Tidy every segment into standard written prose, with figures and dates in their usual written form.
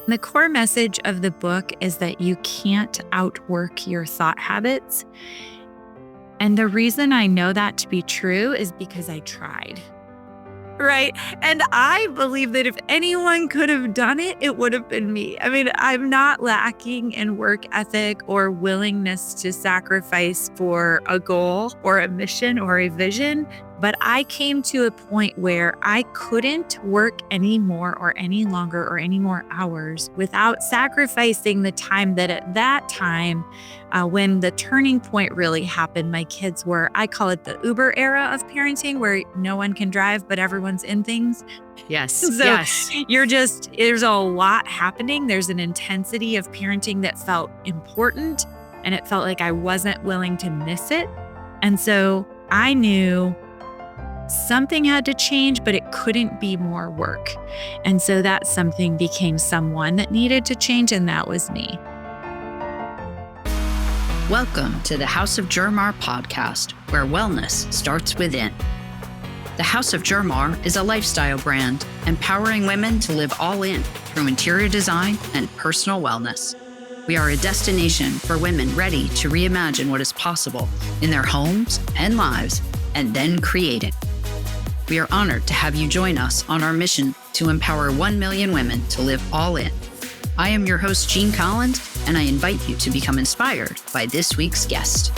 The core message of the book is that you can't outwork your thought habits. And the reason I know that to be true is because I tried. Right. And I believe that if anyone could have done it, it would have been me. I mean, I'm not lacking in work ethic or willingness to sacrifice for a goal or a mission or a vision. But I came to a point where I couldn't work anymore or any longer or any more hours without sacrificing the time that at that time, when the turning point really happened, my kids were, I call it the Uber era of parenting, where no one can drive, but everyone's in things. Yes. So yes. there's a lot happening. There's an intensity of parenting that felt important, and it felt like I wasn't willing to miss it. And so I knew something had to change, but it couldn't be more work. And so that something became someone that needed to change, and that was me. Welcome to the House of Germar podcast, where wellness starts within. The House of Germar is a lifestyle brand, empowering women to live all in through interior design and personal wellness. We are a destination for women ready to reimagine what is possible in their homes and lives, and then create it. We are honored to have you join us on our mission to empower 1 million women to live all in. I am your host, Jean Collins, and I invite you to become inspired by this week's guest.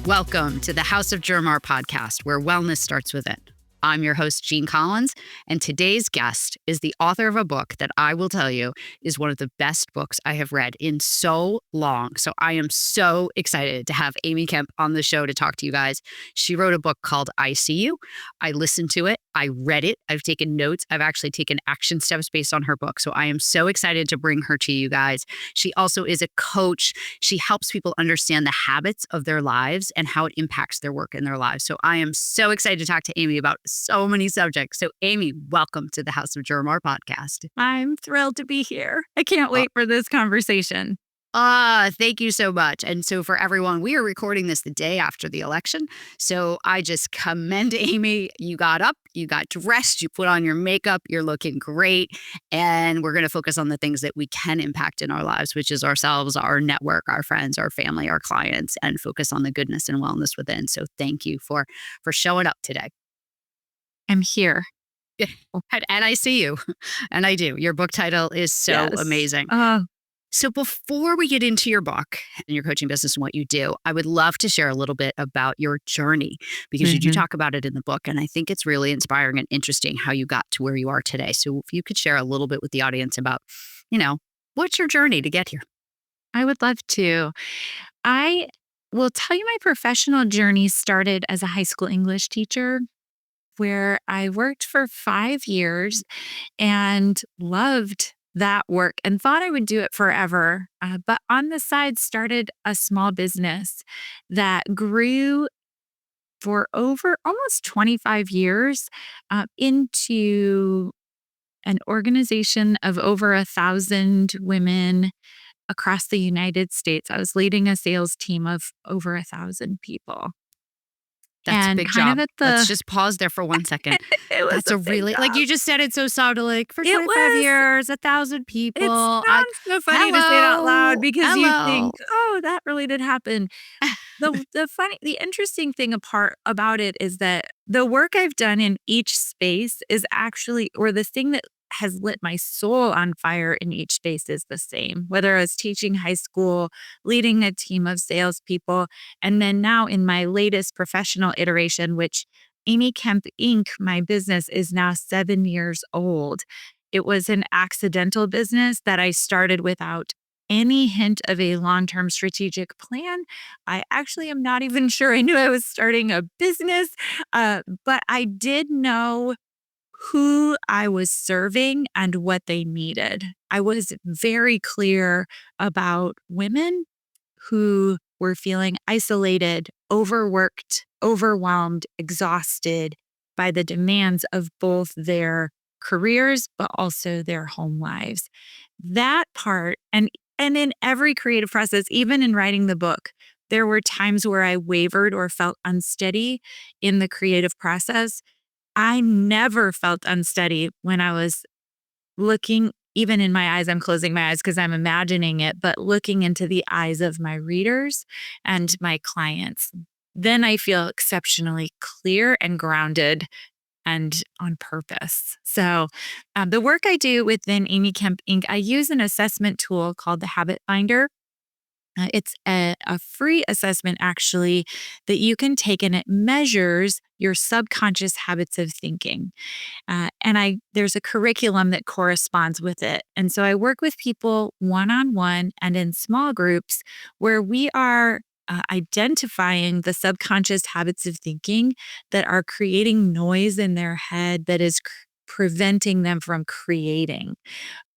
Welcome to the House of Germar podcast, where wellness starts within. I'm your host, Jean Collins, and today's guest is the author of a book that I will tell you is one of the best books I have read in so long. So I am so excited to have Amy Kemp on the show to talk to you guys. She wrote a book called I See You. I listened to it. I read it. I've taken notes. I've actually taken action steps based on her book. So I am so excited to bring her to you guys. She also is a coach. She helps people understand the habits of their lives and how it impacts their work in their lives. So I am so excited to talk to Amy about so many subjects. So Amy, welcome to the House of Germar podcast. I'm thrilled to be here. I can't wait for this conversation. Thank you so much. And so for everyone, we are recording this the day after the election. So I just commend Amy. You got up, you got dressed, you put on your makeup, you're looking great. And we're going to focus on the things that we can impact in our lives, which is ourselves, our network, our friends, our family, our clients, and focus on the goodness and wellness within. So thank you for showing up today. I'm here. And I see you. And I do. Your book title is so amazing. So before we get into your book and your coaching business and what you do, I would love to share a little bit about your journey, because you do talk about it in the book. And I think it's really inspiring and interesting how you got to where you are today. So if you could share a little bit with the audience about, what's your journey to get here? I would love to. I will tell you my professional journey started as a high school English teacher, where I worked for 5 years and loved that work and thought I would do it forever. But on the side, started a small business that grew for over almost 25 years into an organization of over 1,000 women across the United States. I was leading a sales team of over 1,000 people. That's a big job. Let's just pause there for 1 second. That's a really, job. Like you just said, it so sounded like for 25 years, 1,000 people. It sounds so funny to say it out loud because you think, oh, that really did happen. The interesting thing about it is that the work I've done in each space is actually, or the thing that has lit my soul on fire in each space is the same, whether I was teaching high school, leading a team of salespeople, and then now in my latest professional iteration, which Amy Kemp Inc., my business, is now 7 years old. It was an accidental business that I started without any hint of a long-term strategic plan. I actually am not even sure I knew I was starting a business, but I did know who I was serving and what they needed. I was very clear about women who were feeling isolated, overworked, overwhelmed, exhausted by the demands of both their careers, but also their home lives. That part, and in every creative process, even in writing the book, there were times where I wavered or felt unsteady in the creative process. I never felt unsteady when I was looking even in my eyes. I'm closing my eyes because I'm imagining it, but looking into the eyes of my readers and my clients, then I feel exceptionally clear and grounded and on purpose. So, the work I do within Amy Kemp Inc., I use an assessment tool called the Habit Finder. It's a free assessment, actually, that you can take, and it measures your subconscious habits of thinking. And there's a curriculum that corresponds with it. And so I work with people one on one and in small groups where we are identifying the subconscious habits of thinking that are creating noise in their head that is preventing them from creating.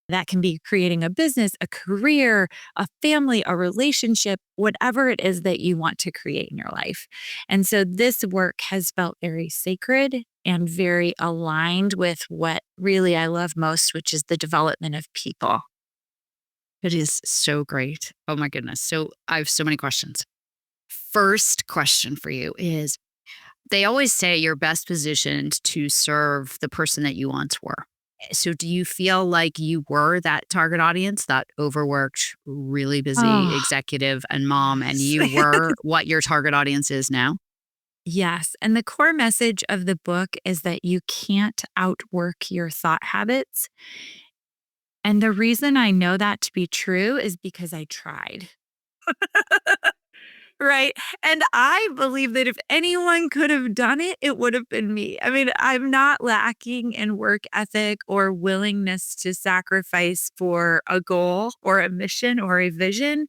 That can be creating a business, a career, a family, a relationship, whatever it is that you want to create in your life. And so this work has felt very sacred and very aligned with what really I love most, which is the development of people. It is so great. Oh my goodness. So I have so many questions. First question for you is, they always say you're best positioned to serve the person that you once were. So do you feel like you were that target audience, that overworked, really busy Oh, executive and mom, and yes. you were what your target audience is now? Yes. And the core message of the book is that you can't outwork your thought habits. And the reason I know that to be true is because I tried. Right. And I believe that if anyone could have done it, it would have been me. I mean, I'm not lacking in work ethic or willingness to sacrifice for a goal or a mission or a vision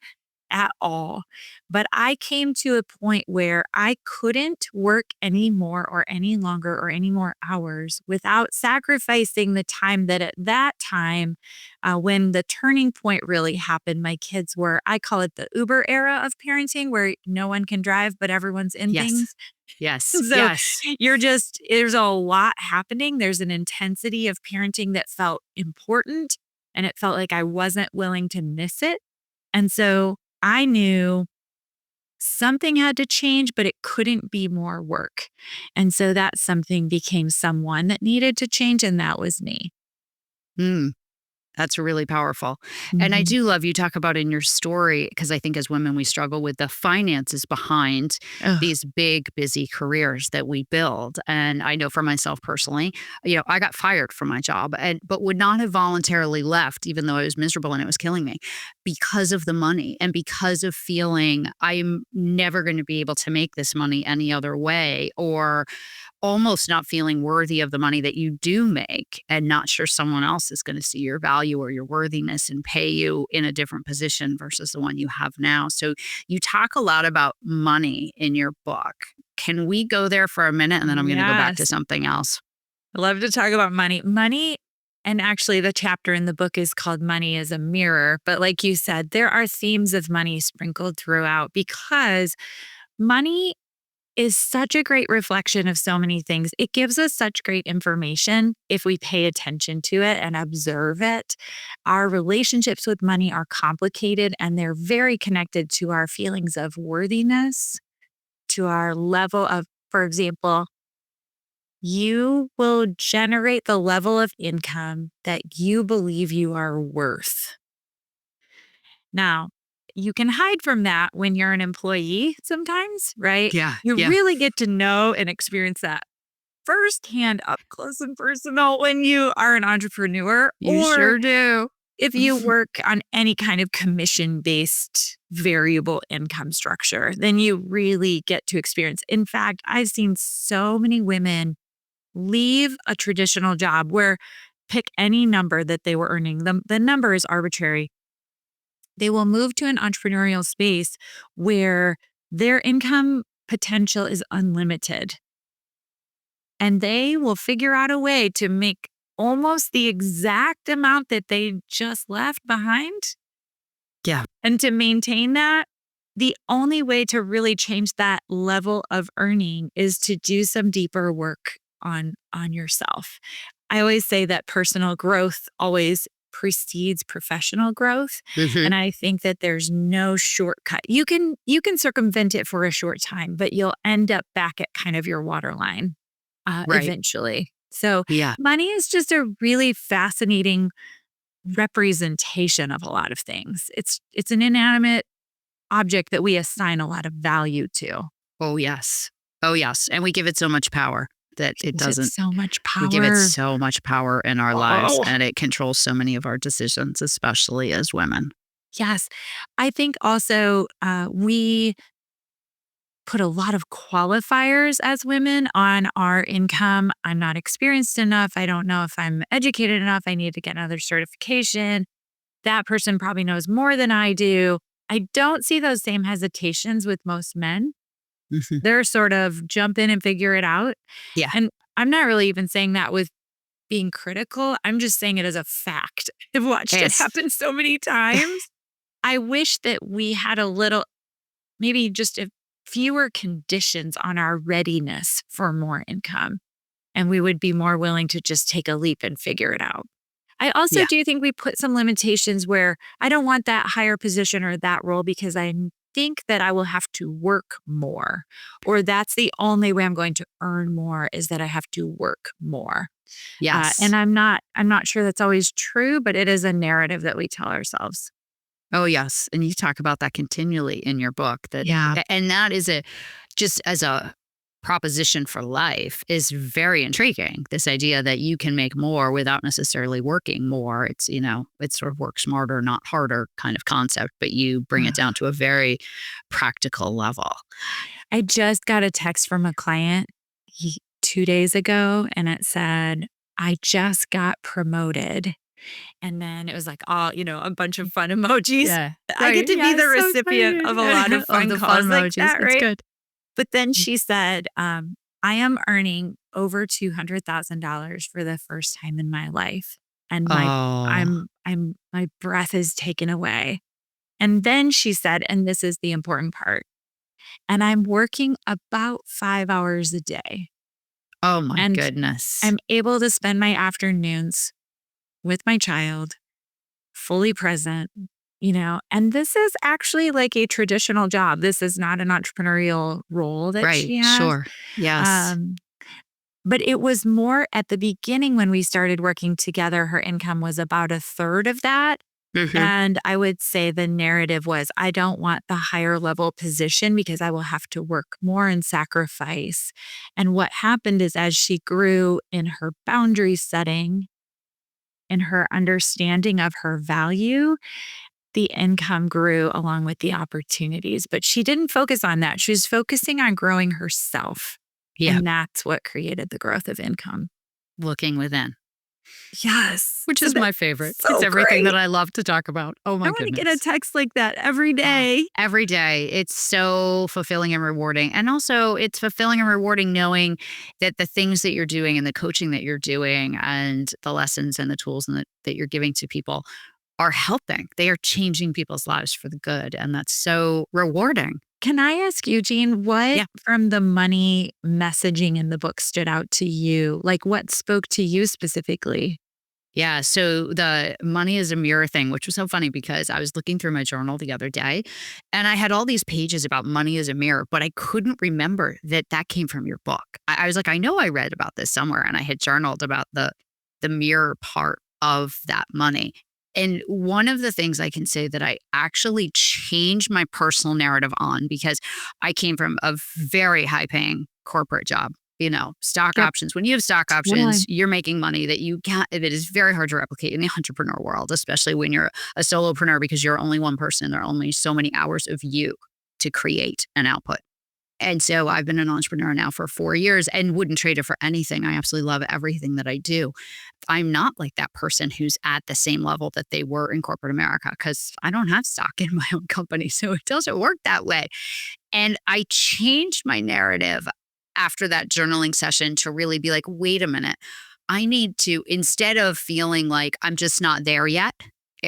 at all. But I came to a point where I couldn't work any more or any longer or any more hours without sacrificing the time that at that time, when the turning point really happened, my kids were, I call it the Uber era of parenting, where no one can drive, but everyone's in Yes. things. Yes. So Yes. there's a lot happening. There's an intensity of parenting that felt important, and it felt like I wasn't willing to miss it. And so I knew something had to change, but it couldn't be more work. And so that something became someone that needed to change, and that was me. Mm. That's really powerful. And I Mhm. do love you talk about in your story, because I think as women, we struggle with the finances behind Ugh. these big, busy careers that we build. And I know for myself personally, I got fired from my job but would not have voluntarily left, even though I was miserable and it was killing me, because of the money and because of feeling I'm never going to be able to make this money any other way, or almost not feeling worthy of the money that you do make and not sure someone else is going to see your value or your worthiness and pay you in a different position versus the one you have now. So you talk a lot about money in your book. Can we go there for a minute and then I'm going to go back to Yes. something else? I love to talk about money. Money, and actually, the chapter in the book is called Money is a Mirror. But like you said, there are themes of money sprinkled throughout because money is such a great reflection of so many things. It gives us such great information if we pay attention to it and observe it. Our relationships with money are complicated and they're very connected to our feelings of worthiness, to our level of, for example, you will generate the level of income that you believe you are worth. Now, you can hide from that when you're an employee sometimes, right? Yeah. You Yeah. really get to know and experience that firsthand, up close and personal when you are an entrepreneur, You or sure do. if you work on any kind of commission based variable income structure, then you really get to experience. In fact, I've seen so many women leave a traditional job where pick any number that they were earning. The number is arbitrary. They will move to an entrepreneurial space where their income potential is unlimited, and they will figure out a way to make almost the exact amount that they just left behind. Yeah. And to maintain that, the only way to really change that level of earning is to do some deeper work on yourself. I always say that personal growth always precedes professional growth, Hmm. and I think that there's no shortcut. You can circumvent it for a short time, but you'll end up back at kind of your waterline. Right. eventually. So Yeah. money is just a really fascinating representation of a lot of things. It's an inanimate object that we assign a lot of value to. Oh, yes. Oh, yes. And we give it so much power that it Gives it doesn't. so much We give it power. so much power in our lives, Oh, and it controls so many of our decisions, especially as women. yes. I think also we put a lot of qualifiers as women on our income. I'm not experienced enough. I don't know if I'm educated enough. I need to get another certification. That person probably knows more than I do. I don't see those same hesitations with most men. Mhm. They're sort of jump in and figure it out. Yeah. And I'm not really even saying that with being critical. I'm just saying it as a fact. I've watched it Yes. happen so many times. I wish that we had a little, maybe just a fewer conditions on our readiness for more income, and we would be more willing to just take a leap and figure it out. I also Yeah. do think we put some limitations where I don't want that higher position or that role because I think that I will have to work more, or that's the only way I'm going to earn more is that I have to work more. And Yes. I'm not sure that's always true, but it is a narrative that we tell ourselves. Oh, yes. And you talk about that continually in your book that Yeah. and that is a just as a proposition for life is very intriguing. This idea that you can make more without necessarily working more. It's sort of work smarter, not harder kind of concept, but you bring it down to a very practical level. I just got a text from a client 2 days ago, and it said, I just got promoted. And then it was like a bunch of fun emojis. Yeah. I get Right. to be Yeah. the So recipient excited. of a lot of Of fun the fun calls like emojis. that, It's right? good. But then she said, I am earning over $200,000 for the first time in my life. And Oh, my breath is taken away. And then she said, and this is the important part, and I'm working about 5 hours a day. oh my And goodness. I'm able to spend my afternoons with my child, fully present, and this is actually like a traditional job. This is not an entrepreneurial role that Right. she has. Sure. Yes. Um, but it was more at the beginning when we started working together, her income was about a third of that. Hmm. And I would say the narrative was, I don't want the higher level position because I will have to work more and sacrifice. And what happened is, as she grew in her boundary setting, in her understanding of her value, the income grew along with the opportunities. But she didn't focus on that. She was focusing on growing herself. Yeah. And that's what created the growth of income. Looking within. Yes. Which So is my that's favorite. It's so everything that great. I love to talk about. Oh I my want to get a goodness. text like that every Ah, day. every day. It's so fulfilling and rewarding. And also, it's fulfilling and rewarding knowing that the things that you're doing and the coaching that you're doing and the lessons and the tools that you're giving to people are helping. They are changing people's lives for the good. And that's so rewarding. Can I ask you, Jean, what Yeah. from the money messaging in the book stood out to you? Like, what spoke to you specifically? Yeah. So the money is a mirror thing, which was so funny because I was looking through my journal the other day and I had all these pages about money as a mirror, but I couldn't remember that that came from your book. I was like, I know I read about this somewhere and I had journaled about the mirror part of that money. And one of the things I can say that I actually changed my personal narrative on because I came from a very high paying corporate job. Stock Yep, options. When you have stock options, totally. you're making money that you can't, it is very hard to replicate in the entrepreneur world, especially when you're a solopreneur because you're only one person. There are only so many hours of you to create an output. And so I've been an entrepreneur now for 4 years and wouldn't trade it for anything. I absolutely love everything that I do. I'm not like that person who's at the same level that they were in corporate America because I don't have stock in my own company. So it doesn't work that way. And I changed my narrative after that journaling session to really be like, wait a minute. I need to, instead of feeling like I'm just not there yet.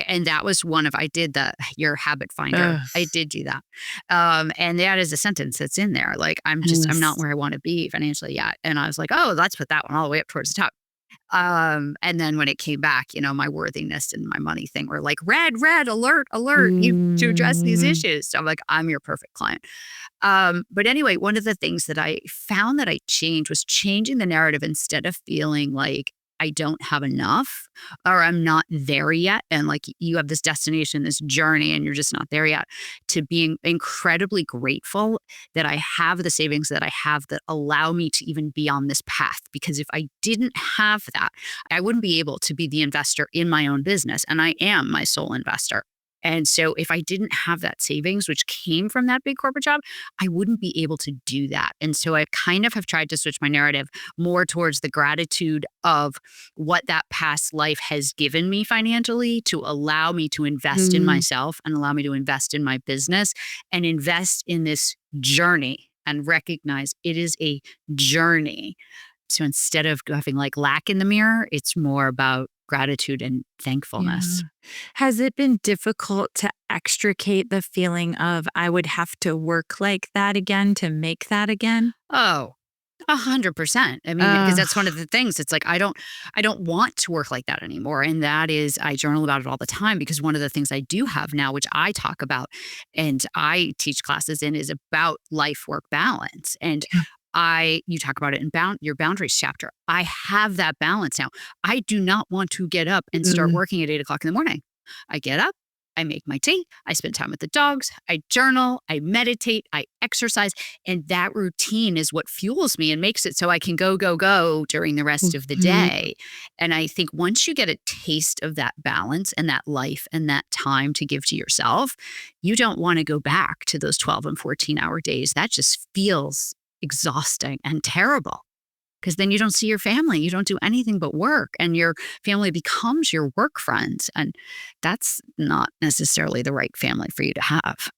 And that was I did your habit finder. Ugh, I did do that. And that is a sentence that's in there. Like, I'm not yes. where I want to be financially yet. And I was like, oh, let's put that one all the way up towards the top. And then when it came back, my worthiness and my money thing were like, red, alert, alert, you to address these Mm, issues. So I'm like, I'm your perfect client. But anyway, one of the things that I found that I changed was changing the narrative instead of feeling like I don't have enough or I'm not there yet. And like you have this destination, this journey, and you're just not there yet, to being incredibly grateful that I have the savings that I have that allow me to even be on this path. Because if I didn't have that, I wouldn't be able to be the investor in my own business. And I am my sole investor. And so if I didn't have that savings, which came from that big corporate job, I wouldn't be able to do that. And so I kind of have tried to switch my narrative more towards the gratitude of what that past life has given me financially to allow me to invest in mm, myself and allow me to invest in my business and invest in this journey and recognize it is a journey. So instead of having like lack in the mirror, it's more about gratitude and yeah. thankfulness. Has it been difficult to extricate the feeling of I would have to work like that again to make that again? Oh, 100%. I mean, because Ugh. that's one of the things. It's like I don't want to work like that anymore. And that is I journal about it all the time because one of the things I do have now, which I talk about and I teach classes in, is about life work balance. And you talk about it in your boundaries chapter. I have that balance now. I do not want to get up and start Mm, working at 8 o'clock in the morning. I get up, I make my tea, I spend time with the dogs, I journal, I meditate, I exercise. And that routine is what fuels me and makes it so I can go during the rest of the mhm. day. And I think once you get a taste of that balance and that life and that time to give to yourself, you don't want to go back to those 12 and 14-hour days. That just feels exhausting and terrible because then you don't see your family. You don't do anything but work, and your family becomes your work friends. And that's not necessarily the right family for you to have.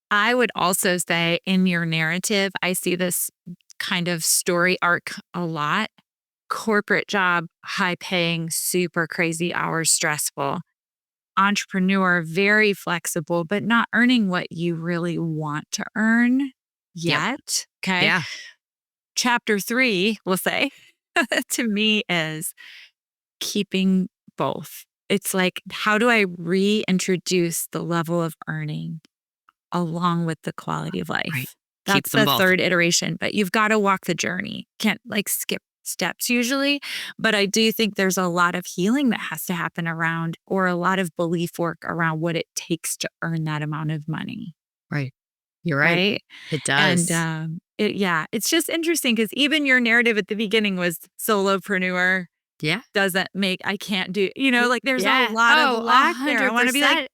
I would also say in your narrative, I see this kind of story arc a lot. Corporate job, high paying, super crazy hours, stressful. Entrepreneur, very flexible, but not earning what you really want to earn Yep. yet. Okay. Yeah. Chapter 3, we'll say, to me is keeping both. It's like, how do I reintroduce the level of earning along with the quality of Right. life? Keep That's them the both. third iteration, but you've got to walk the journey. Can't like skip steps usually. But I do think there's a lot of healing that has to happen around, or a lot of belief work around what it takes to earn that amount of money. Right. You're right. Right. It And does. yeah, it's just interesting because even your narrative at the beginning was solopreneur Yeah. doesn't make, I can't do, like there's a Yeah. lot of Oh, lack there. I want to be like, 100%.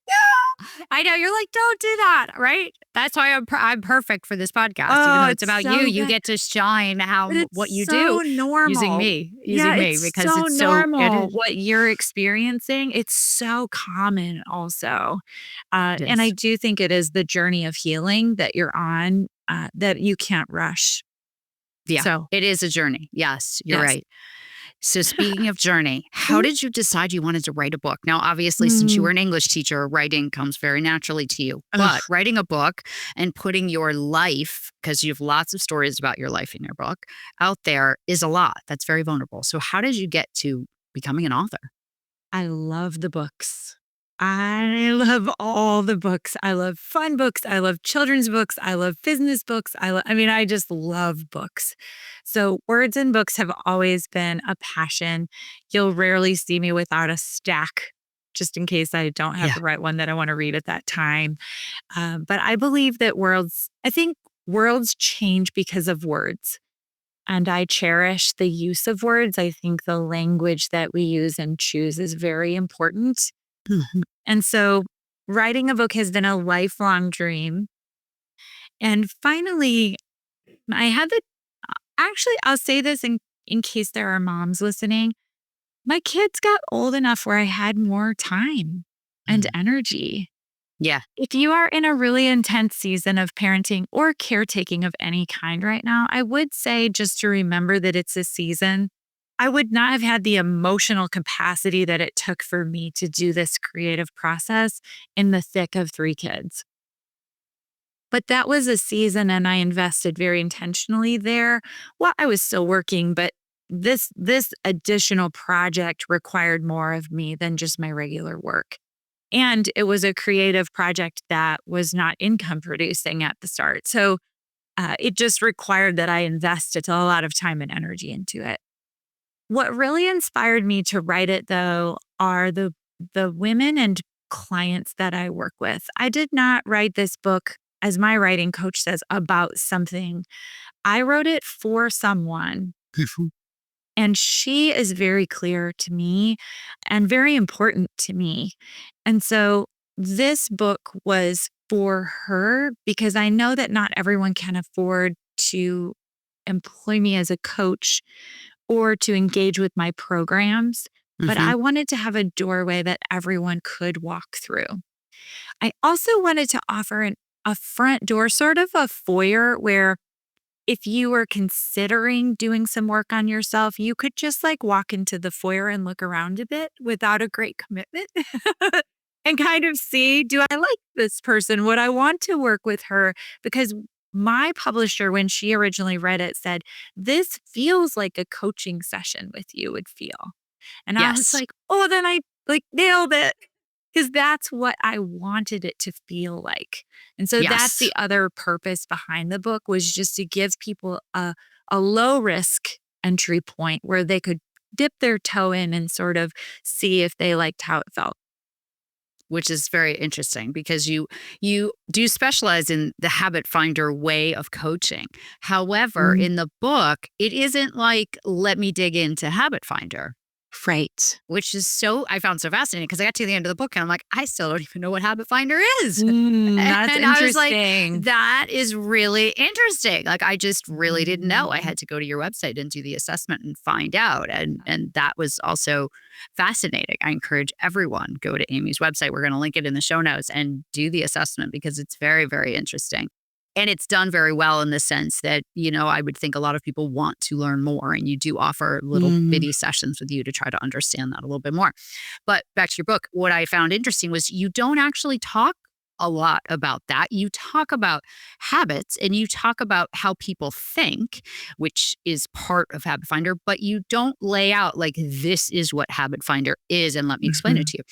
I know. You're like, don't do that. Right. That's why I'm perfect for this podcast. Even oh, though it's it's about you, so you good. get to shine But what it's you do so normal. Yeah, using me it's because so it normal is. what you're experiencing. It's so common also. It And I is. do think it is the journey of healing that you're on, that you can't rush. Yeah. So, It is a journey. Yes, you're yes. right. So speaking of journey, how Mhm. did you decide you wanted to write a book? Now, obviously, since you Mm, were an English teacher, writing comes very naturally to you. But ugh. writing a book and putting your life, because you have lots of stories about your life in your book, out there is a lot. That's very vulnerable. So how did you get to becoming an author? I love the books. I love all the books. I love fun books. I love children's books. I love business books. I mean, I just love books. So, words and books have always been a passion. You'll rarely see me without a stack, just in case I don't have Yeah. the right one that I want to read at that time. But I believe that I think worlds change because of words. And I cherish the use of words. I think the language that we use and choose is very important. Mhm. And so writing a book has been a lifelong dream. And finally, I had the actually, I'll say this in case there are moms listening. My kids got old enough where I had more time and Mhm. energy. Yeah. If you are in a really intense season of parenting or caretaking of any kind right now, I would say just to remember that it's a season. I would not have had the emotional capacity that it took for me to do this creative process in the thick of 3 kids. But that was a season and I invested very intentionally there. Well, I was still working, but this additional project required more of me than just my regular work. And it was a creative project that was not income producing at the start. So it just required that I invested a lot of time and energy into it. What really inspired me to write it, though, are the women and clients that I work with. I did not write this book, as my writing coach says, about something. I wrote it for someone, and she is very clear to me and very important to me. And so this book was for her because I know that not everyone can afford to employ me as a coach or to engage with my programs, but Hmm. I wanted to have a doorway that everyone could walk through. I also wanted to offer a front door, sort of a foyer where if you were considering doing some work on yourself, you could just like walk into the foyer and look around a bit without a great commitment and kind of see, do I like this person? Would I want to work with her? Because my publisher, when she originally read it, said, this feels like a coaching session with you would feel. And I was Yes. like, oh, then I like nailed it. Because that's what I wanted it to feel like. And so that's Yes. the other purpose behind the book was just to give people a low risk entry point where they could dip their toe in and sort of see if they liked how it felt. Which is very interesting because you do specialize in the habit finder way of coaching. However, Mm, in the book, it isn't like let me dig into habit finder, right. which is so I found so fascinating because I got to the end of the book and I'm like, I still don't even know what habit finder is. That's And I was like, interesting. that is really interesting. Like I just really didn't know. I Mm, had to go to your website and do the assessment and find out. And that was also fascinating. I encourage everyone go to Amy's website. We're going to link it in the show notes and do the assessment because it's very, very interesting. And it's done very well in the sense that, I would think a lot of people want to learn more and you do offer little mm, bitty sessions with you to try to understand that a little bit more. But back to your book, what I found interesting was you don't actually talk a lot about that. You talk about habits and you talk about how people think, which is part of Habit Finder, but you don't lay out like this is what Habit Finder is and let me explain it mhm, to you,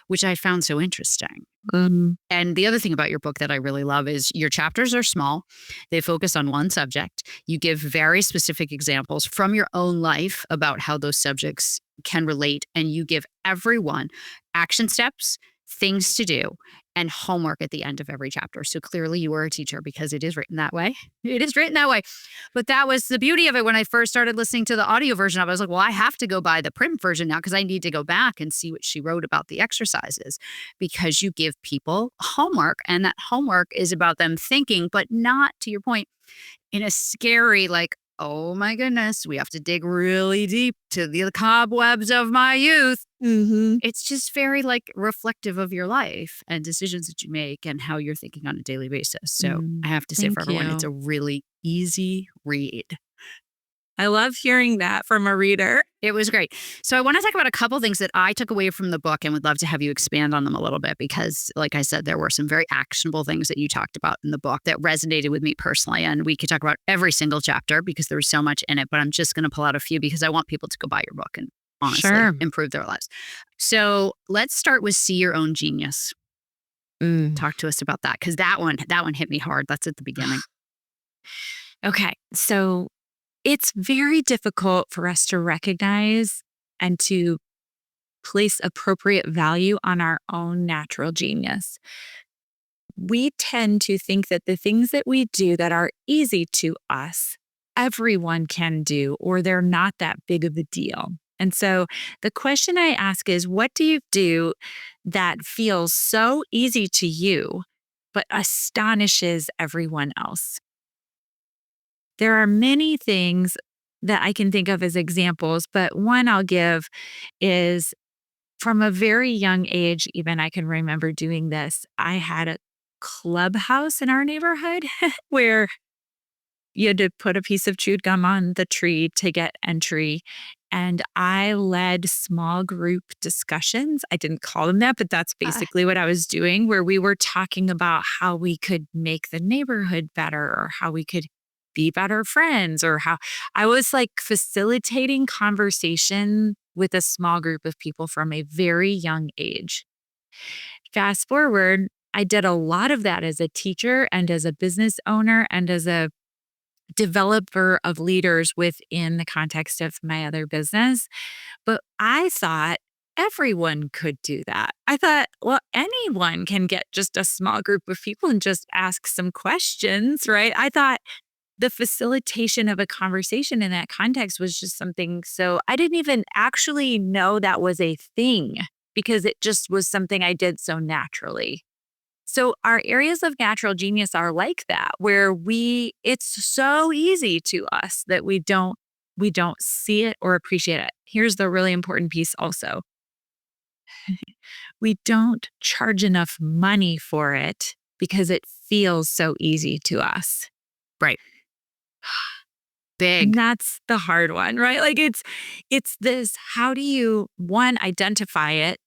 which I found so interesting. mm, And the other thing about your book that I really love is your chapters are small. They focus on one subject. You give very specific examples from your own life about how those subjects can relate. And you give everyone action steps, things to do, and homework at the end of every chapter. So clearly you were a teacher because it is written that way. It is written that way. But that was the beauty of it. When I first started listening to the audio version of it, I was like, well, I have to go buy the print version now because I need to go back and see what she wrote about the exercises because you give people homework and that homework is about them thinking, but not to your point in a scary, like, oh my goodness, we have to dig really deep to the cobwebs of my youth. mhm, It's just very like reflective of your life and decisions that you make and how you're thinking on a daily basis. So I mm. have to say for Thank everyone, it's you. a really easy read. I love hearing that from a reader. It was great. So I want to talk about a couple things that I took away from the book and would love to have you expand on them a little bit because like I said, there were some very actionable things that you talked about in the book that resonated with me personally. And we could talk about every single chapter because there was so much in it, but I'm just going to pull out a few because I want people to go buy your book and honestly Sure. improve their lives. So let's start with see your own genius. Mm. Talk to us about that because that one hit me hard. That's at the beginning. Okay. So it's very difficult for us to recognize and to place appropriate value on our own natural genius. We tend to think that the things that we do that are easy to us, everyone can do, or they're not that big of a deal. And so the question I ask is, what do you do that feels so easy to you, but astonishes everyone else? There are many things that I can think of as examples, but one I'll give is from a very young age, even I can remember doing this. I had a clubhouse in our neighborhood where you had to put a piece of chewed gum on the tree to get entry. And I led small group discussions. I didn't call them that, but that's Uh, basically what I was doing, where we were talking about how we could make the neighborhood better or how we could be better friends, or how I was like facilitating conversation with a small group of people from a very young age. Fast forward, I did a lot of that as a teacher and as a business owner and as a developer of leaders within the context of my other business. But I thought everyone could do that. I thought, well, anyone can get just a small group of people and just ask some questions, right? I thought the facilitation of a conversation in that context was just something. So I didn't even actually know that was a thing because it just was something I did so naturally. So our areas of natural genius are like that, where it's so easy to us that we don't see it or appreciate it. Here's the really important piece also. We don't charge enough money for it because it feels so easy to us. Right. And Big. that's the hard one, right? Like it's this, how do you one identify it,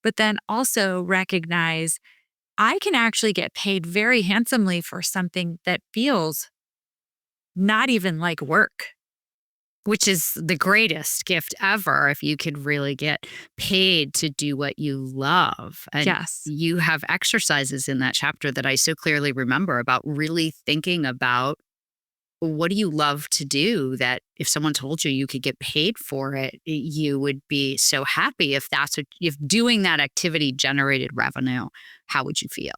but then also recognize I can actually get paid very handsomely for something that feels not even like work. Which is the greatest gift ever if you could really get paid to do what you love. And Yes, you have exercises in that chapter that I so clearly remember about really thinking about what do you love to do that if someone told you you could get paid for it, you would be so happy if if doing that activity generated revenue, how would you feel?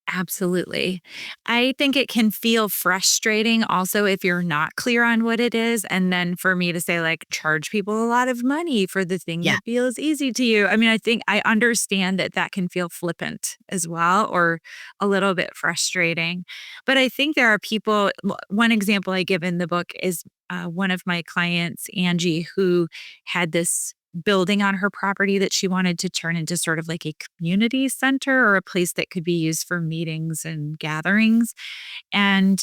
absolutely. I think it can feel frustrating also if you're not clear on what it is. And then for me to say, like, charge people a lot of money for the thing Yeah. that feels easy to you. I mean, I think I understand that that can feel flippant as well, or a little bit frustrating. But I think there are people, one example I give in the book is one of my clients, Angie, who had this building on her property that she wanted to turn into sort of like a community center or a place that could be used for meetings and gatherings. And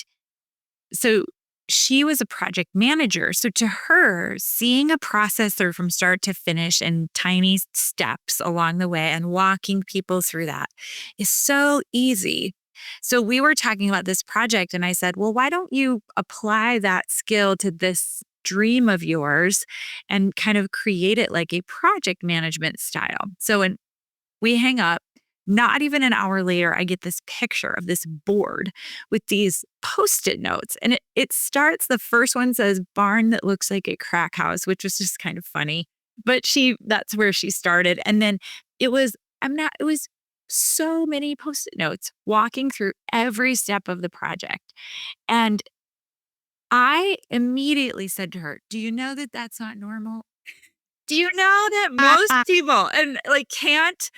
so she was a project manager. So to her, seeing a processor from start to finish and tiny steps along the way and walking people through that is so easy. So we were talking about this project, and I said, well, why don't you apply that skill to this dream of yours and kind of create it like a project management style? So when we hang up, not even an hour later, I get this picture of this board with these post-it notes. And it starts, the first one says barn that looks like a crack house, which was just kind of funny. But that's where she started. And then it was, it was so many post-it notes walking through every step of the project. And I immediately said to her, do you know that that's not normal? Do you know that most people and like can't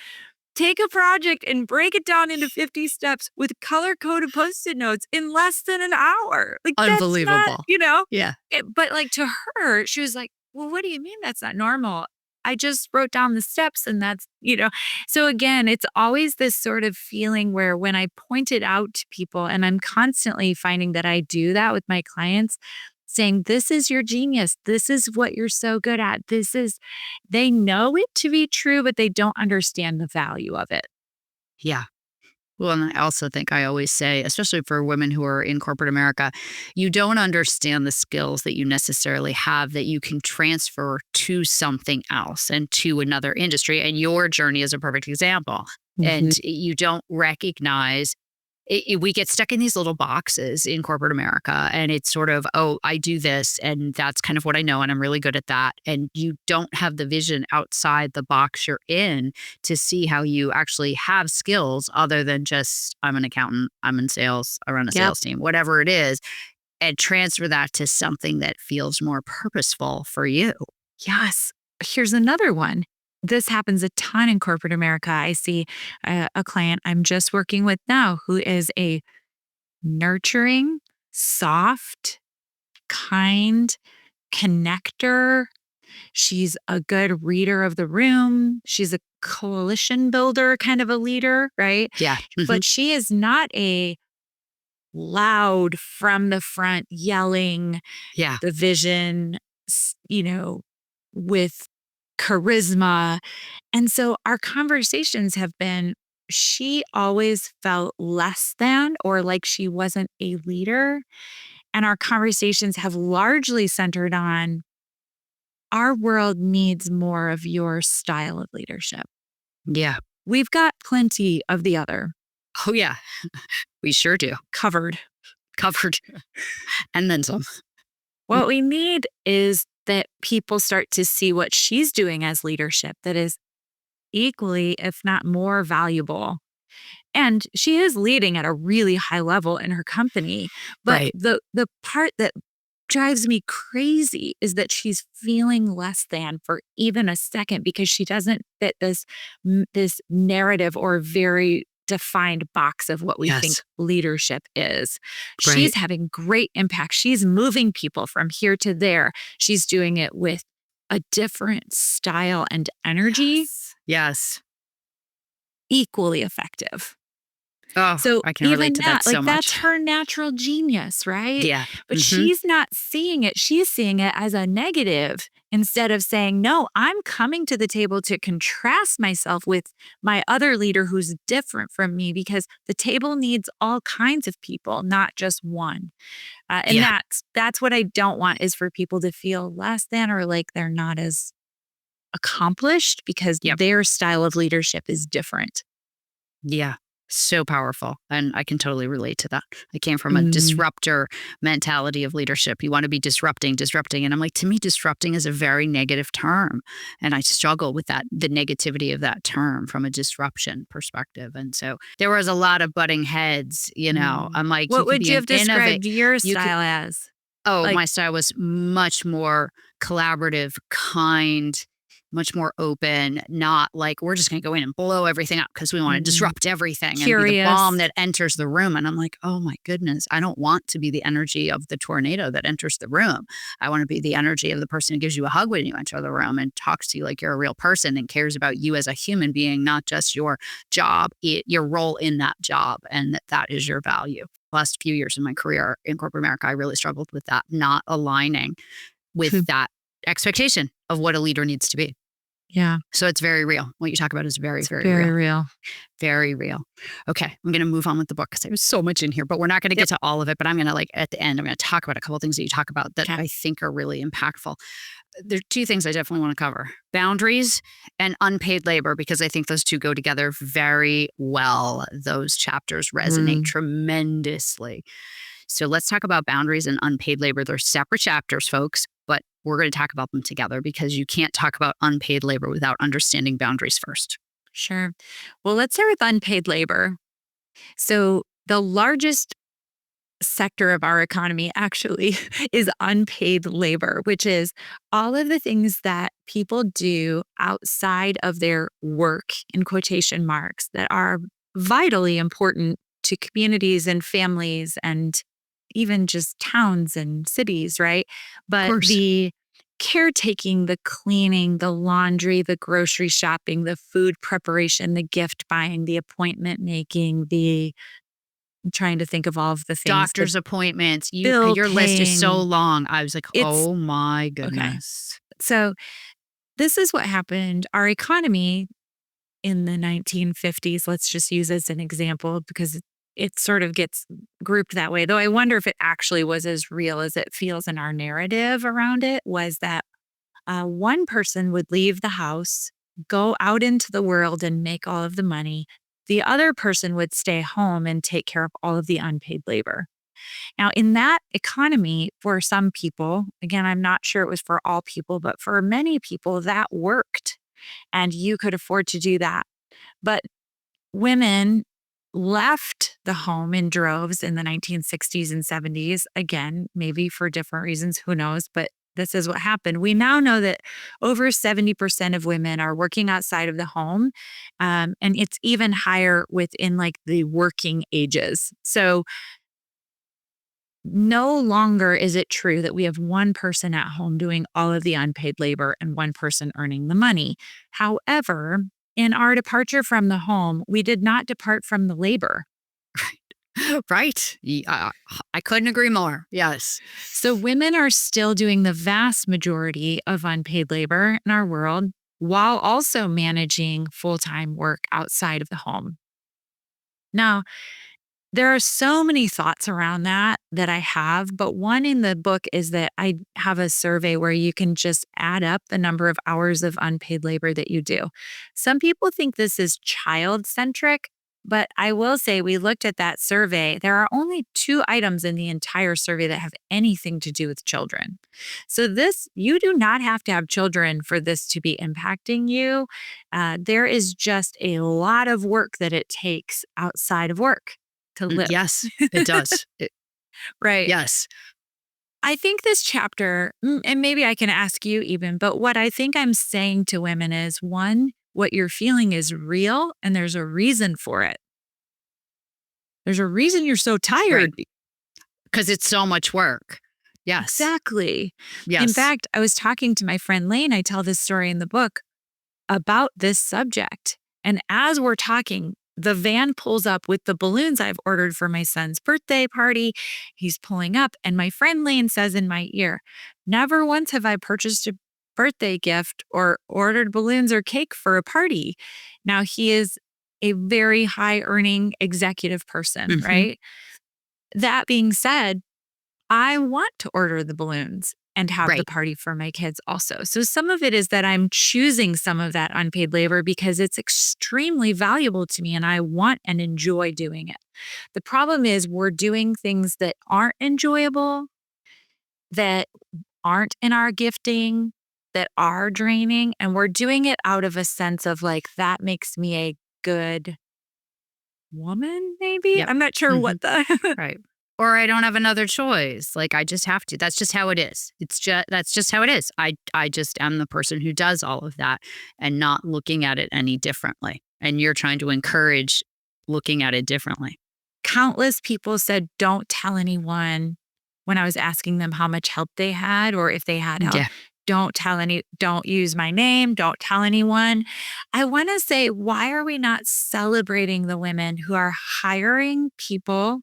take a project and break it down into 50 steps with color coded post-it notes in less than an hour? Like, that's not, Unbelievable. Yeah. but like to her, she was like, well, what do you mean that's not normal? I just wrote down the steps and that's. So again, it's always this sort of feeling where when I point it out to people, and I'm constantly finding that I do that with my clients, saying, this is your genius. This is what you're so good at. They know it to be true, but they don't understand the value of it. Yeah. Well, and I also think I always say, especially for women who are in corporate America, you don't understand the skills that you necessarily have that you can transfer to something else and to another industry. And your journey is a perfect example. Mhm. And you don't recognize we get stuck in these little boxes in corporate America. And it's sort of, oh, I do this. And that's kind of what I know. And I'm really good at that. And you don't have the vision outside the box you're in to see how you actually have skills other than just, I'm an accountant, I'm in sales, I run a Yep. sales team, whatever it is, and transfer that to something that feels more purposeful for you. Yes. Here's another one. This happens a ton in corporate America. I see a client I'm just working with now who is a nurturing, soft, kind connector. She's a good reader of the room. She's a coalition builder, kind of a leader, right? Yeah. But she is not a loud from the front yelling Yeah. the vision, with charisma. And so our conversations have been, she always felt less than or like she wasn't a leader. And our conversations have largely centered on our world needs more of your style of leadership. Yeah. We've got plenty of the other Oh, yeah. We sure do. covered. Covered. And then some. What we need is that people start to see what she's doing as leadership that is equally, if not more valuable. And she is leading at a really high level in her company. But Right. the part that drives me crazy is that she's feeling less than for even a second because she doesn't fit this narrative or very defined box of what we think Yes. leadership is. Right. She's having great impact. She's moving people from here to there. She's doing it with a different style and energy, Yes. Yes. equally effective. Oh, So I can relate even to that, that so like, that's much. her natural genius, right? Yeah. But Mhm. she's not seeing it. She's seeing it as a negative instead of saying, no, I'm coming to the table to contrast myself with my other leader who's different from me because the table needs all kinds of people, not just one. And Yeah. that's what I don't want is for people to feel less than or like they're not as accomplished because Yep. their style of leadership is different. Yeah. So powerful. And I can totally relate to that. I came from a Mm, disruptor mentality of leadership. You want to be disrupting, disrupting. And I'm like, to me, disrupting is a very negative term. And I struggle with that, the negativity of that term from a disruption perspective. And so there was a lot of butting heads, you know. mm. I'm like, you What could would be you an have innovate. described your You could, style as? oh, Like, my style was much more collaborative, kind, much more open, not like we're just going to go in and blow everything up because we want to mm, disrupt everything and be the bomb curious. that enters the room. And I'm like, oh my goodness, I don't want to be the energy of the tornado that enters the room. I want to be the energy of the person who gives you a hug when you enter the room and talks to you like you're a real person and cares about you as a human being, not just your job, your role in that job, and that is your value. Last few years in my career in corporate America, I really struggled with that, not aligning with that expectation of what a leader needs to be. Yeah, So it's very real. What you talk about is very, it's very very real. real. Very real. Okay, I'm going to move on with the book because there's so much in here, but we're not going to Yep. get to all of it. But I'm going to like at the end, I'm going to talk about a couple of things that you talk about that Okay. I think are really impactful. There are two things I definitely want to cover: boundaries and unpaid labor, because I think those two go together very well. Those chapters resonate Mm, tremendously. So let's talk about boundaries and unpaid labor. They're separate chapters, folks, but we're going to talk about them together because you can't talk about unpaid labor without understanding boundaries first. sure. Well, let's start with unpaid labor. So, the largest sector of our economy actually is unpaid labor, which is all of the things that people do outside of their work, in quotation marks, that are vitally important to communities and families and even just towns and cities, right? Of But course. the caretaking, the cleaning, the laundry, the grocery shopping, the food preparation, the gift buying, the appointment making, I'm trying to think of all of the things, the Doctor's appointments, bill your list is so paying. long. I was like, It's "Oh my okay. goodness." So this is what happened. Our economy in the 1950s, let's just use as an example because it sort of gets grouped that way. Though I wonder if it actually was as real as it feels in our narrative around it, was that one person would leave the house, go out into the world and make all of the money. The other person would stay home and take care of all of the unpaid labor. Now, in that economy, for some people, again, I'm not sure it was for all people, but for many people, that worked and you could afford to do that. But women left the home in droves in the 1960s and 70s. Again, maybe for different reasons, who knows? But this is what happened. We now know that over 70% of women are working outside of the home. And it's even higher within like the working ages. So no longer is it true that we have one person at home doing all of the unpaid labor and one person earning the money. However, in our departure from the home, we did not depart from the labor. Right. I couldn't agree more. Yes. So women are still doing the vast majority of unpaid labor in our world while also managing full time work outside of the home. Now, There are so many thoughts around that I have, but one in the book is that I have a survey where you can just add up the number of hours of unpaid labor that you do. Some people think this is child centric, but I will say we looked at that survey. There are only 2 items in the entire survey that have anything to do with children. So you do not have to have children for this to be impacting you. There is just a lot of work that it takes outside of work to live. Yes, it does. Right. Yes. I think this chapter, and maybe I can ask you even, but what I think I'm saying to women is one, what you're feeling is real and there's a reason for it. There's a reason you're so Right. tired. Because it's so much work. Yes. Exactly. In Yes. fact, I was talking to my friend Lane. I tell this story in the book about this subject. And as we're talking, the van pulls up with the balloons I've ordered for my son's birthday party. He's pulling up, and my friend Lane says in my ear, "Never once have I purchased a birthday gift or ordered balloons or cake for a party." Now, he is a very high earning executive person, Mhm. right? That being said, I want to order the balloons and have the Right. party for my kids also. So some of it is that I'm choosing some of that unpaid labor because it's extremely valuable to me and I want and enjoy doing it. The problem is we're doing things that aren't enjoyable, that aren't in our gifting, that are draining, and we're doing it out of a sense of like, that makes me a good woman, maybe? Yep. I'm not sure Mhm. what the Right. Or I don't have another choice. Like I just have to. That's just how it is. That's just how it is. I just am the person who does all of that and not looking at it any differently. And you're trying to encourage looking at it differently. countless people said, "Don't tell anyone," when I was asking them how much help they had or if they had help. Yeah. Don't use my name, don't tell anyone. I want to say, why are we not celebrating the women who are hiring people,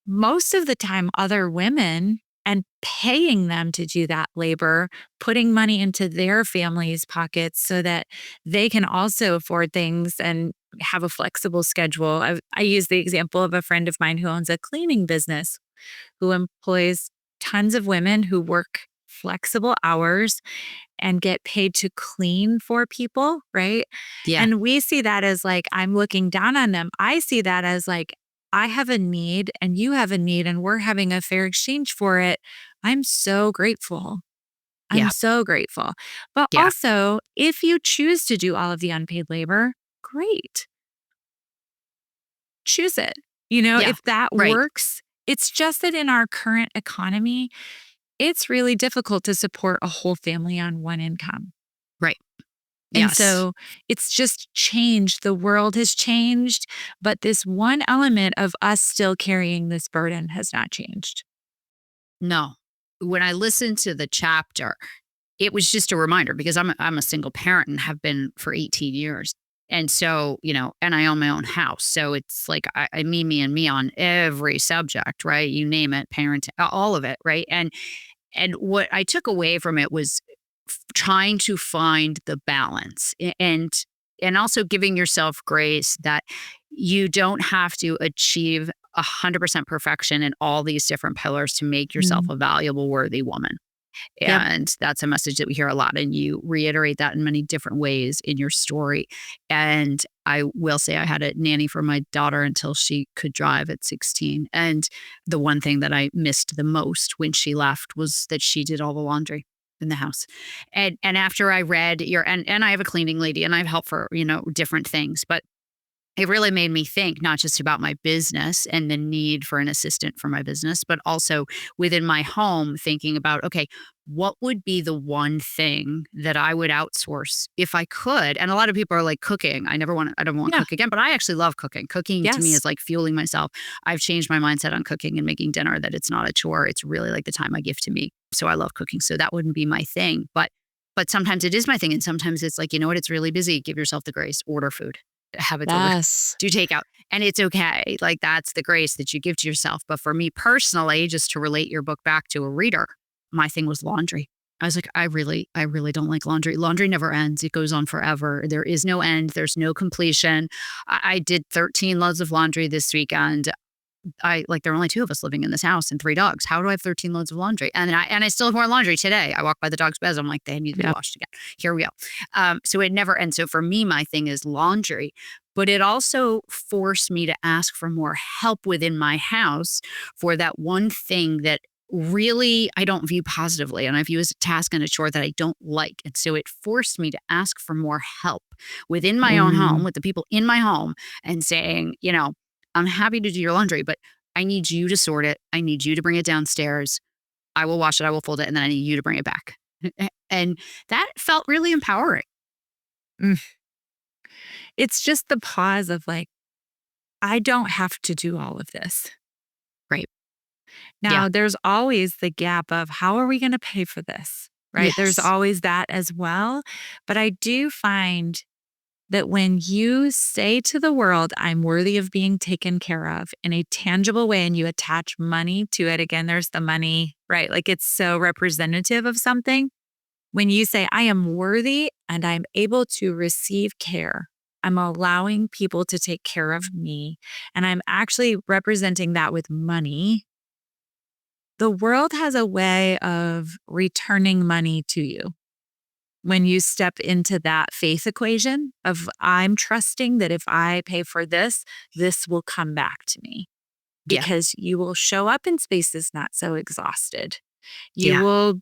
most of the time other women, and paying them to do that labor, putting money into their families' pockets so that they can also afford things and have a flexible schedule. I use the example of a friend of mine who owns a cleaning business who employs tons of women who work flexible hours and get paid to clean for people, right? Yeah. And we see that as like, I'm looking down on them. I see that as like, I have a need and you have a need and we're having a fair exchange for it. I'm so grateful. I'm Yeah. so grateful. But Yeah. also, if you choose to do all of the unpaid labor, great. Choose it. Yeah. If that Right. works, it's just that in our current economy, it's really difficult to support a whole family on one income. Right. And Yes. so it's just changed. The world has changed, but this one element of us still carrying this burden has not changed. No. When I listened to the chapter, it was just a reminder because I'm a single parent and have been for 18 years. And so, and I own my own house. So it's like I me and me on every subject, right? You name it, parent, all of it, right? And what I took away from it was trying to find the balance and also giving yourself grace that you don't have to achieve 100% perfection in all these different pillars to make yourself Mm. a valuable, worthy woman. Yep. And that's a message that we hear a lot. And you reiterate that in many different ways in your story. And I will say, I had a nanny for my daughter until she could drive at 16. And the one thing that I missed the most when she left was that she did all the laundry in the house. And after I read and I have a cleaning lady and I've helped for, different things, but it really made me think not just about my business and the need for an assistant for my business, but also within my home, thinking about, okay, what would be the one thing that I would outsource if I could? And a lot of people are like cooking. I don't want to Yeah. cook again, but I actually love cooking. Cooking to me Yes. is like fueling myself. I've changed my mindset on cooking and making dinner that it's not a chore. It's really like the time I give to me. So I love cooking. So that wouldn't be my thing. But sometimes it is my thing. And sometimes it's like, you know what? It's really busy. Give yourself the grace, order food, have it delivered, Yes. do takeout. And it's okay. Like that's the grace that you give to yourself. But for me personally, just to relate your book back to a reader, my thing was laundry. I was like, I really don't like laundry. Laundry never ends. It goes on forever. There is no end. There's no completion. I did 13 loads of laundry this weekend. There are only 2 of us living in this house and 3 dogs. How do I have 13 loads of laundry? And I still have more laundry today. I walk by the dogs' beds. I'm like, they need to be Yeah. washed again. Here we go. So it never ends. So for me, my thing is laundry, but it also forced me to ask for more help within my house for that one thing that really I don't view positively and I view as a task and a chore that I don't like. And so it forced me to ask for more help within my own home Mm. with the people in my home and saying, I'm happy to do your laundry, but I need you to sort it. I need you to bring it downstairs. I will wash it. I will fold it. And then I need you to bring it back. And that felt really empowering. Mm. It's just the pause of like, I don't have to do all of this. Right. Yeah. Now, there's always the gap of how are we going to pay for this? Right. There's Yes. always that as well. But I do find that when you say to the world, I'm worthy of being taken care of in a tangible way, and you attach money to it, again, there's the money, right? Like it's so representative of something. When you say, I am worthy and I'm able to receive care, I'm allowing people to take care of me, and I'm actually representing that with money. The world has a way of returning money to you when you step into that faith equation of I'm trusting that if I pay for this, this will come back to me Yeah. because you will show up in spaces not so exhausted. You Yeah. will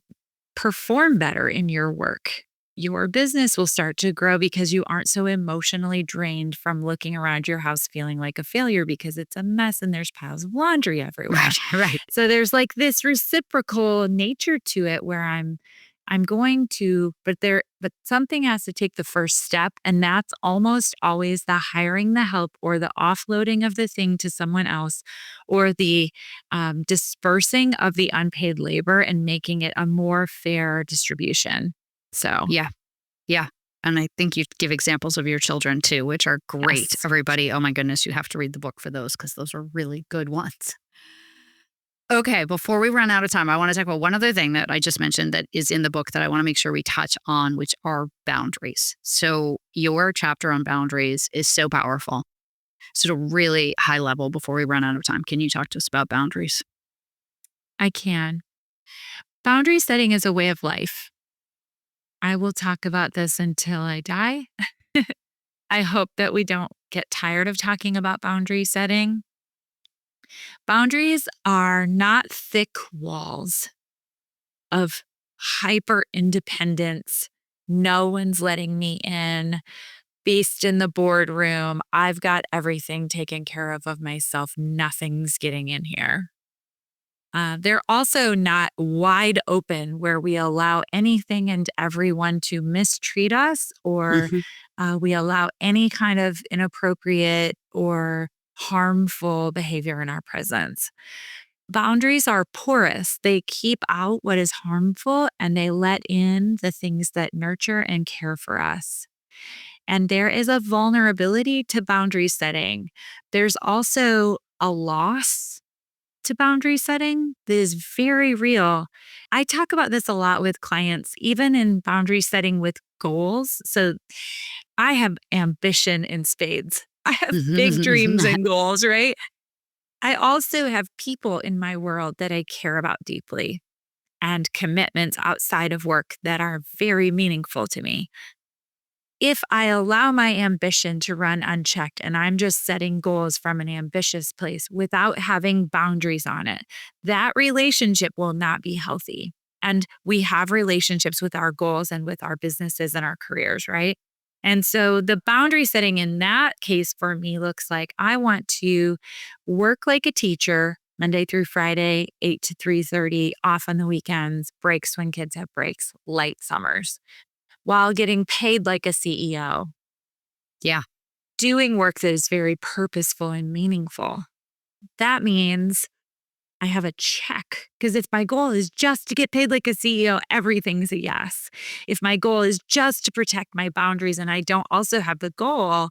perform better in your work. Your business will start to grow because you aren't so emotionally drained from looking around your house feeling like a failure because it's a mess and there's piles of laundry everywhere. Right. Right. So there's like this reciprocal nature to it where I'm going to but something has to take the first step, and that's almost always the hiring the help or the offloading of the thing to someone else or the dispersing of the unpaid labor and making it a more fair distribution. So, Yeah. Yeah. And I think you give examples of your children too, which are great. yes, Everybody, oh my goodness, you have to read the book for those because those are really good ones. Okay, before we run out of time, I want to talk about one other thing that I just mentioned that is in the book that I want to make sure we touch on, which are boundaries. So, your chapter on boundaries is so powerful. So, at a really high level, before we run out of time, can you talk to us about boundaries? I can. Boundary setting is a way of life. I will talk about this until I die. I hope that we don't get tired of talking about boundary setting. Boundaries are not thick walls of hyper independence. No one's letting me in. Beast in the boardroom. I've got everything taken care of myself. Nothing's getting in here. They're also not wide open where we allow anything and everyone to mistreat us or Hmm. we allow any kind of inappropriate or harmful behavior in our presence. Boundaries are porous. They keep out what is harmful and they let in the things that nurture and care for us. And there is a vulnerability to boundary setting. There's also a loss to boundary setting that is very real. I talk about this a lot with clients, even in boundary setting with goals. So I have ambition in spades. I have big dreams and goals, right? I also have people in my world that I care about deeply and commitments outside of work that are very meaningful to me. If I allow my ambition to run unchecked and I'm just setting goals from an ambitious place without having boundaries on it, that relationship will not be healthy. And we have relationships with our goals and with our businesses and our careers, right? And so the boundary setting in that case for me looks like I want to work like a teacher Monday through Friday, 8 to 3:30, off on the weekends, breaks when kids have breaks, light summers while getting paid like a CEO, Yeah. doing work that is very purposeful and meaningful. That means I have a check because if my goal is just to get paid like a CEO, everything's a yes. If my goal is just to protect my boundaries and I don't also have the goal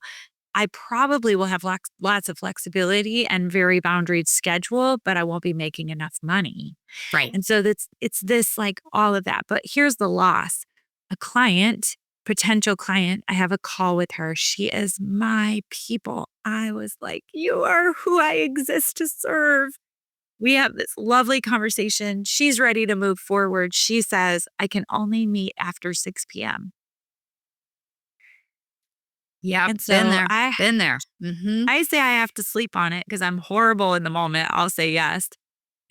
I probably will have lots of flexibility and very boundaried schedule, but I won't be making enough money. Right. And so it's this like all of that. But here's the loss. A client, potential client, I have a call with her. She is my people. I was like, you are who I exist to serve. We have this lovely conversation. She's ready to move forward. She says, I can only meet after 6 p.m. Yep. And Been so there. Been there. Mm-hmm. I say I have to sleep on it because I'm horrible in the moment. I'll say yes.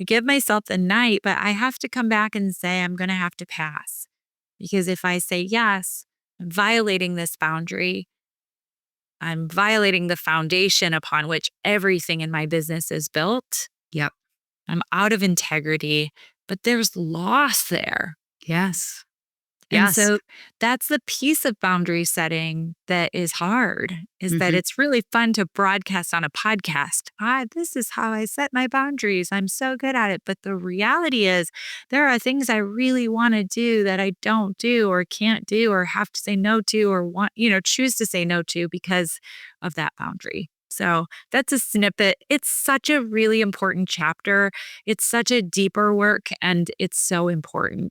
I give myself the night, but I have to come back and say I'm going to have to pass. Because if I say yes, I'm violating this boundary. I'm violating the foundation upon which everything in my business is built. Yep. I'm out of integrity, but there's loss there. Yes. And Yes. so that's the piece of boundary setting that is hard, is that Mm-hmm. it's really fun to broadcast on a podcast. This is how I set my boundaries. I'm so good at it. But the reality is there are things I really want to do that I don't do or can't do or have to say no to or choose to say no to because of that boundary. So that's a snippet. It's such a really important chapter. It's such a deeper work and it's so important.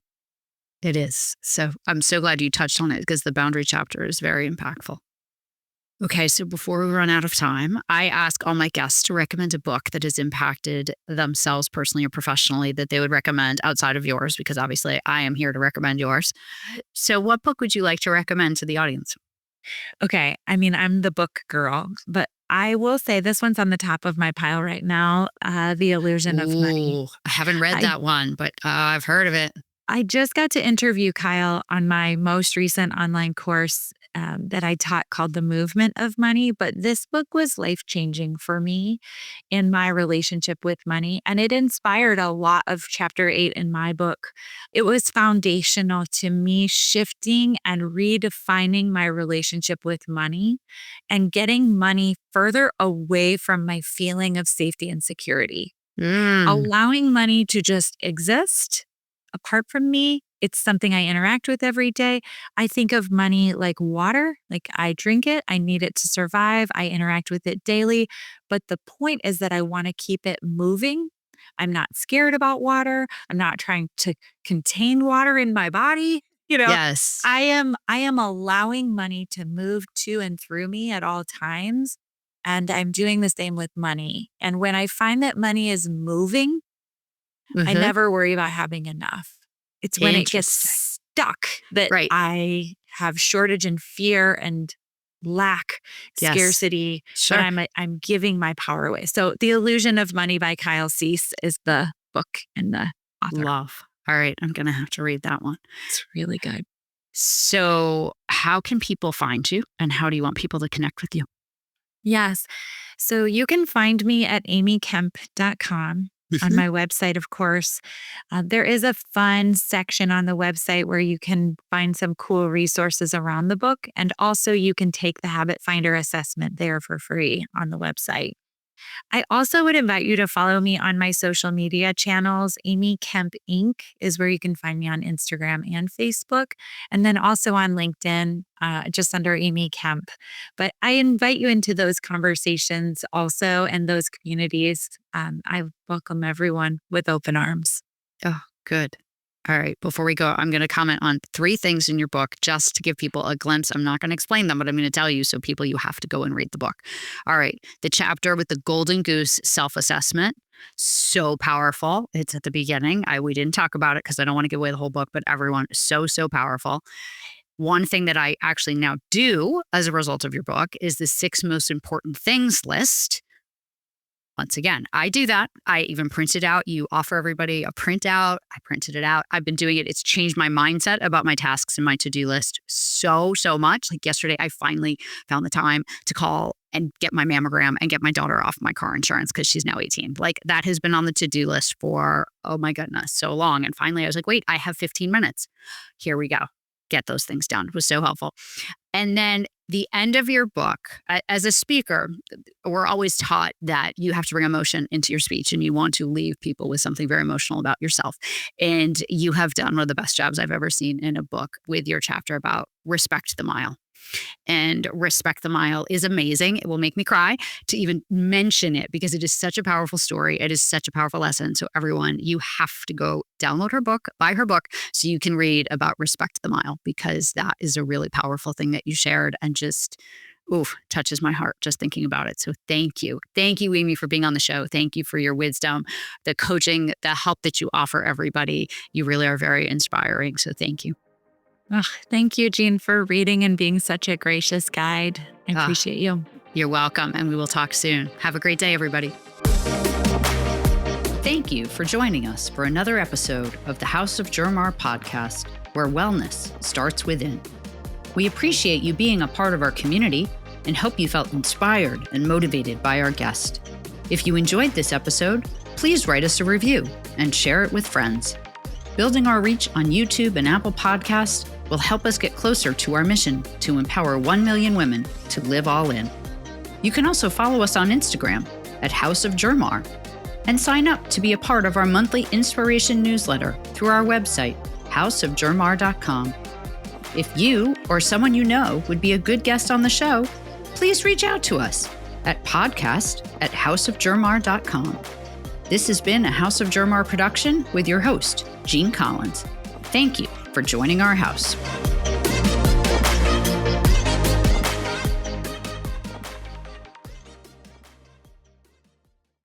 It is. So I'm so glad you touched on it because the boundary chapter is very impactful. Okay, so before we run out of time, I ask all my guests to recommend a book that has impacted themselves personally or professionally that they would recommend outside of yours, because obviously I am here to recommend yours. So, what book would you like to recommend to the audience? Okay. I mean, I'm the book girl, but I will say this one's on the top of my pile right now, The Illusion of Money. Ooh, I haven't read I that one, but I've heard of it. I just got to interview Kyle on my most recent online course that I taught called The Movement of Money. But this book was life changing for me in my relationship with money. And it inspired a lot of chapter 8 in my book. It was foundational to me shifting and redefining my relationship with money and getting money further away from my feeling of safety and security. Mm, Allowing money to just exist apart from me. It's something I interact with every day. I think of money like water, like I drink it, I need it to survive, I interact with it daily. But the point is that I want to keep it moving. I'm not scared about water. I'm not trying to contain water in my body. You know, yes. I am allowing money to move to and through me at all times. And I'm doing the same with money. And when I find that money is moving, I Mm-hmm. never worry about having enough. It's when it gets Interesting. stuck that Right. I have shortage and fear and lack, Yes. scarcity, but Sure. I'm giving my power away. So The Illusion of Money by Kyle Cease is the book and the author. Love. All right. I'm going to have to read that one. It's really good. So, how can people find you and how do you want people to connect with you? Yes. So you can find me at amykemp.com. On Mhm. my website, of course. There is a fun section on the website where you can find some cool resources around the book. And also, you can take the Habit Finder assessment there for free on the website. I also would invite you to follow me on my social media channels. Amy Kemp Inc. is where you can find me on Instagram and Facebook, and then also on LinkedIn, just under Amy Kemp. But I invite you into those conversations also and those communities. I welcome everyone with open arms. Oh, good. All right. Before we go, I'm going to comment on 3 things in your book just to give people a glimpse. I'm not going to explain them, but I'm going to tell you. So, people, you have to go and read the book. All right. The chapter with the golden goose self assessment. So powerful. It's at the beginning. We didn't talk about it because I don't want to give away the whole book, but everyone, so powerful. One thing that I actually now do as a result of your book is the 6 most important things list. Once again, I do that. I even print it out. You offer everybody a printout. I printed it out. I've been doing it. It's changed my mindset about my tasks and my to-do list so much. Like yesterday, I finally found the time to call and get my mammogram and get my daughter off my car insurance because she's now 18. Like that has been on the to-do list for, oh my goodness, so long. And finally, I was like, wait, I have 15 minutes. Here we go. Get those things done. It was so helpful. And then the end of your book, as a speaker, we're always taught that you have to bring emotion into your speech and you want to leave people with something very emotional about yourself. And you have done one of the best jobs I've ever seen in a book with your chapter about respect the mile. And Respect the Mile is amazing. It will make me cry to even mention it because it is such a powerful story. It is such a powerful lesson. So everyone, you have to go download her book, buy her book so you can read about Respect the Mile, because that is a really powerful thing that you shared and just touches my heart just thinking about it. So thank you. Thank you, Amy, for being on the show. Thank you for your wisdom, the coaching, the help that you offer everybody. You really are very inspiring. So thank you. Oh, thank you, Jean, for reading and being such a gracious guide. I appreciate you. You're welcome. And we will talk soon. Have a great day, everybody. Thank you for joining us for another episode of the House of Germar podcast, where wellness starts within. We appreciate you being a part of our community and hope you felt inspired and motivated by our guest. If you enjoyed this episode, please write us a review and share it with friends. Building our reach on YouTube and Apple Podcasts will help us get closer to our mission to empower 1 million women to live all in. You can also follow us on Instagram at House of Germar and sign up to be a part of our monthly inspiration newsletter through our website, houseofgermar.com. If you or someone you know would be a good guest on the show, please reach out to us at podcast@houseofgermar.com. This has been a House of Germar production with your host, Jean Collins. Thank you for joining our house.